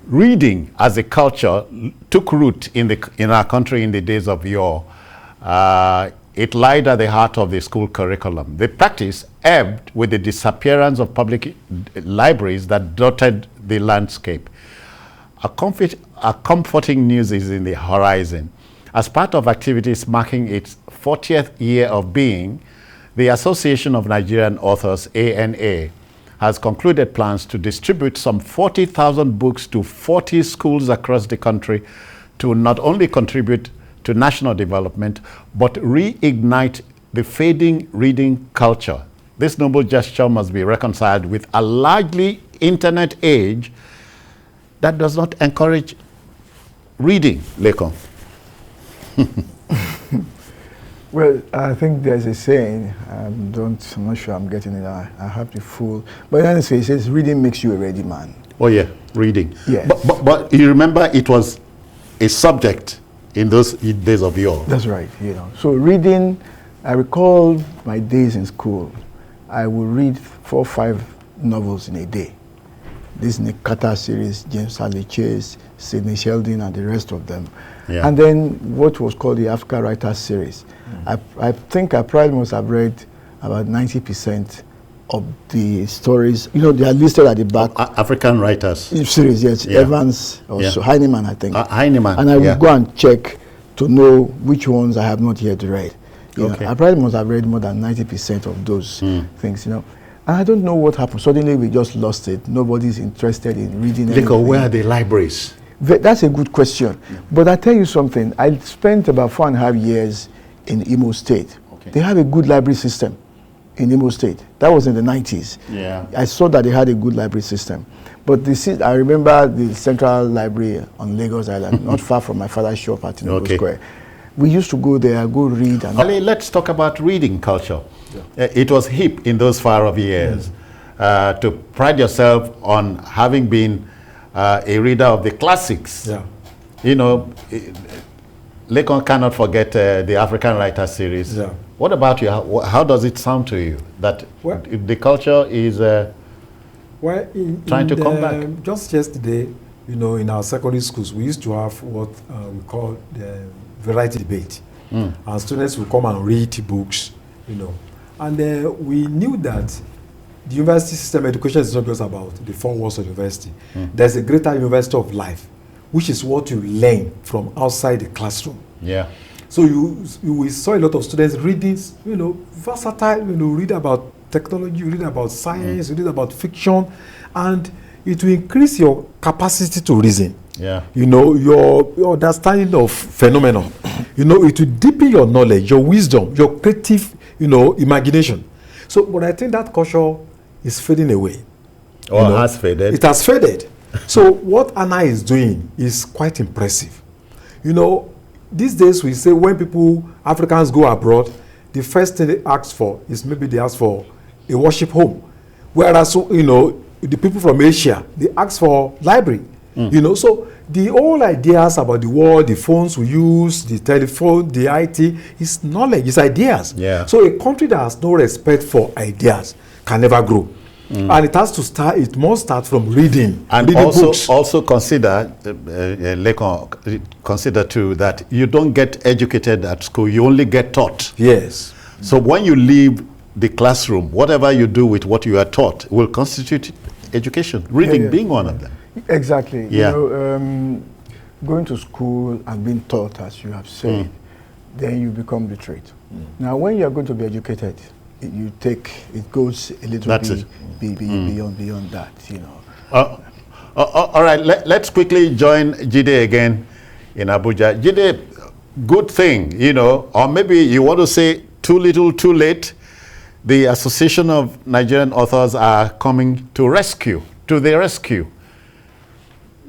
reading as a culture took root in our country in the days of yore. It lied at the heart of the school curriculum. The practice ebbed with the disappearance of public libraries that dotted the landscape. A comforting news is in the horizon. As part of activities marking its 40th year of being, the Association of Nigerian Authors, ANA, has concluded plans to distribute some 40,000 books to 40 schools across the country to not only contribute to national development, but reignite the fading reading culture. This noble gesture must be reconciled with a largely internet age that does not encourage reading, Lekon. Well, I think there's a saying, I'm not sure I'm getting it, I have the full, but in any case, it says reading makes you a ready man. Oh yeah, reading. Yes. But you remember it was a subject in those days of yore. That's right, So reading, I recall my days in school, I would read 4 or 5 novels in a day. This Nick Carter series, James Hadley Chase, Sidney Sheldon, and the rest of them. Yeah. And then what was called the Africa Writers series. I think I probably must have read about 90% of the stories. They are listed at the back. African Writers series, yes. Yeah. Evans, also Heinemann, I think. Heinemann. And I would go and check to know which ones I have not yet read. Okay. I probably must have read more than 90% of those things, And I don't know what happened. Suddenly we just lost it. Nobody's interested in reading anything. Where are the libraries? That's a good question. But I tell you something, I spent about 4.5 years in Imo State. Okay. They have a good library system in Imo State. That was in the 90s. Yeah. I saw that they had a good library system. But I remember the Central Library on Lagos Island, not far from my father's shop at Tinubu Square. We used to go there, go read. Let's talk about reading culture. Yeah. It was hip in those far off years to pride yourself on having been a reader of the classics. Yeah. Lekon cannot forget the African Writers series. Yeah. What about you? How does it sound to you that the culture is trying to come back? Just yesterday, in our secondary schools, we used to have what we call the variety debate. And students will come and read books, And we knew that the university system education is not just about the 4 walls of university. There's a greater university of life, which is what you learn from outside the classroom. Yeah. So we saw a lot of students reading, versatile, read about technology, read about science, read about fiction, and it will increase your capacity to reason. Yeah. Your understanding of phenomenon. It will deepen your knowledge, your wisdom, your creative, imagination. So, but I think that culture is fading away. It has faded. It has faded. So what Anna is doing is quite impressive. These days we say when Africans go abroad, the first thing they ask for is maybe they ask for a worship home. Whereas, the people from Asia, they ask for library. So the whole ideas about the world, the phones we use, the telephone, the IT, is knowledge, it's ideas. Yeah. So a country that has no respect for ideas can never grow. And it must start from reading. And reading also, books. also consider, Lekon, consider too that you don't get educated at school, you only get taught. Yes. So when you leave the classroom, whatever you do with what you are taught will constitute education, reading being one of them. Exactly. Yeah. Going to school and being taught, as you have said, then you become literate. Now, when you are going to be educated, it goes a little bit beyond that, All right, let's quickly join Jide again in Abuja. Jide, good thing, or maybe you want to say too little, too late. The Association of Nigerian Authors are coming to the rescue.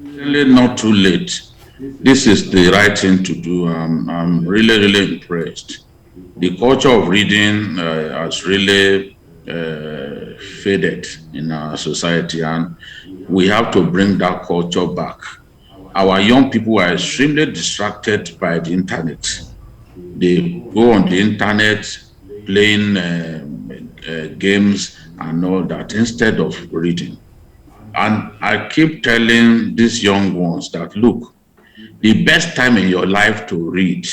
Really not too late. This is the right thing to do. I'm really, really impressed. The culture of reading has really faded in our society, and we have to bring that culture back. Our young people are extremely distracted by the internet. They go on the internet playing games and all that instead of reading. And I keep telling these young ones that, look, the best time in your life to read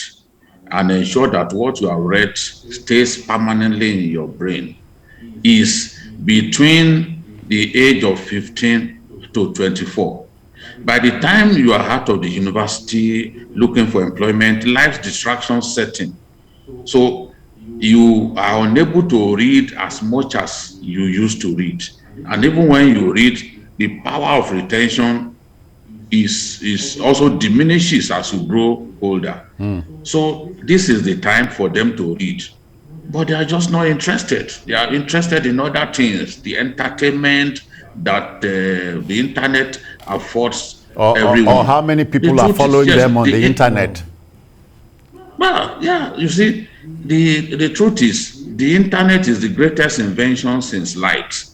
and ensure that what you have read stays permanently in your brain is between the age of 15 to 24. By the time you are out of the university looking for employment, life's distractions set in. So you are unable to read as much as you used to read. And even when you read, the power of retention is also diminishes as you grow older. So this is the time for them to read. But they are just not interested. They are interested in other things, the entertainment that the internet affords everyone. Or how many people The are truth is, following yes, them on the internet? Well, yeah, you see, the truth is, the internet is the greatest invention since light.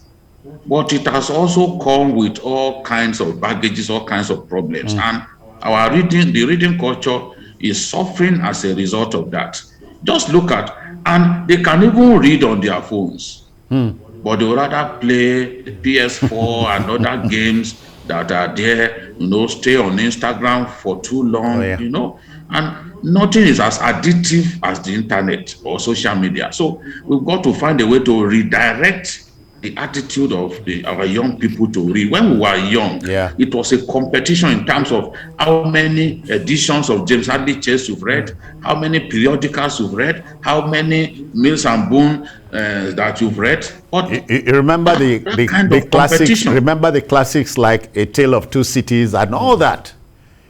But it has also come with all kinds of baggages, all kinds of problems. And our the reading culture is suffering as a result of that. Just look at, and they can even read on their phones, but they would rather play the PS4 and other games that are there, stay on Instagram for too long, and nothing is as addictive as the internet or social media. So we've got to find a way to redirect the attitude of our young people to read. When we were young, it was a competition in terms of how many editions of James Hadley Chase you've read, how many periodicals you've read, how many Mills and Boone that you've read. But you remember the classics? Remember the classics like A Tale of Two Cities and all that,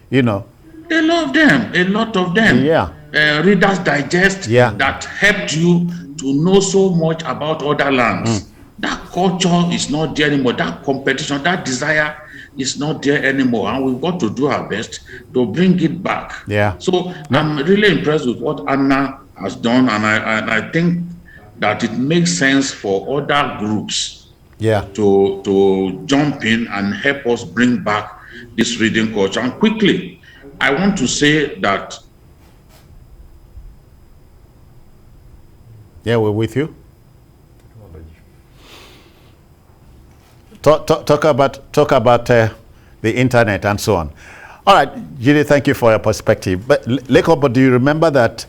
They love them, a lot of them. Reader's Digest that helped you to know so much about other lands. That culture is not there anymore. That competition, that desire is not there anymore. And we've got to do our best to bring it back. So I'm really impressed with what Anna has done. And I think that it makes sense for other groups to jump in and help us bring back this reading culture. And quickly, I want to say that. Yeah, we're with you. Talk about the internet and so on. All right, Jide, thank you for your perspective. But Leko, do you remember that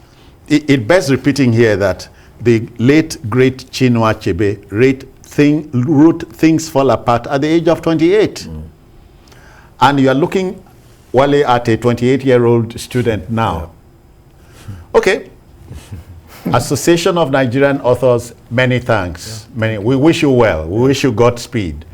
it bears repeating here that the late great Chinua Achebe wrote Things Fall Apart at the age of 28, and you are looking, Wale, at a 28-year-old student now. Okay. Association of Nigerian Authors, many thanks. We wish you well. We wish you Godspeed.